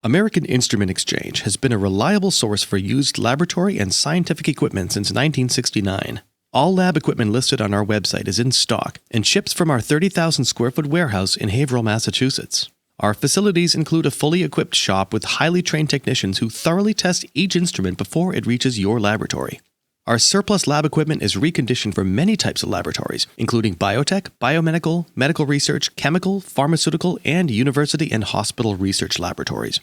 American Instrument Exchange has been a reliable source for used laboratory and scientific equipment since 1969. All lab equipment listed on our website is in stock and ships from our 30,000 square foot warehouse in Haverhill, Massachusetts. Our facilities include a fully equipped shop with highly trained technicians who thoroughly test each instrument before it reaches your laboratory. Our surplus lab equipment is reconditioned for many types of laboratories, including biotech, biomedical, medical research, chemical, pharmaceutical, and university and hospital research laboratories.